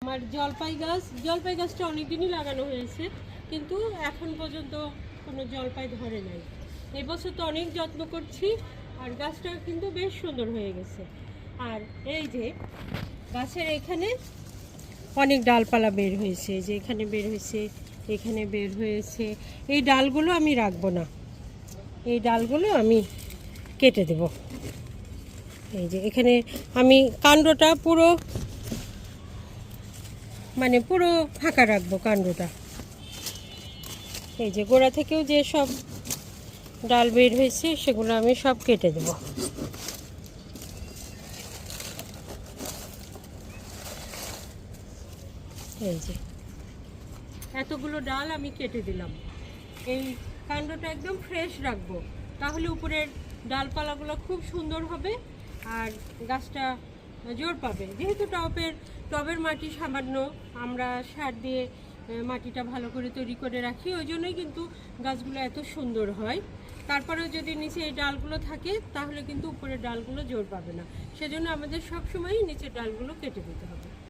আমার জলপাই গাছটা অনেকদিনই লাগানো হয়েছে, কিন্তু এখন পর্যন্ত কোনো জলপাই ধরে নাই। এবছর তো অনেক যত্ন করছি, আর গাছটা কিন্তু বেশ সুন্দর হয়ে গেছে। আর এই যে গাছের এখানে অনেক ডালপালা বের হয়েছে, যে এখানে বের হয়েছে, এখানে বের হয়েছে। এই ডালগুলো আমি রাখবো না, এই ডালগুলো আমি কেটে দেব। এই যে এখানে আমি কাণ্ডটা পুরো পুরো ফাঁকা রাখবো কাণ্ডটা। এই যে গোড়া থেকেও যে সব ডাল বের হয়েছে সেগুলো আমি সব কেটে দেব। এই যে এতগুলো ডাল আমি কেটে দিলাম। এই কাণ্ডটা একদম ফ্রেশ রাখবো, তাহলে উপরের ডালপালাগুলো খুব সুন্দর হবে আর গাছটা জোর পাবে। যেহেতু টবের মাটি সামান্য আমরা সার দিয়ে মাটিটা ভালো করে তৈরি করে রাখি, ওই জন্যই কিন্তু গাছগুলো এত সুন্দর হয়। তারপরেও যদি নিচে এই ডালগুলো থাকে তাহলে কিন্তু উপরের ডালগুলো জোর পাবে না, সেজন্য আমাদের সবসময়ই নিচের ডালগুলো কেটে দিতে হবে।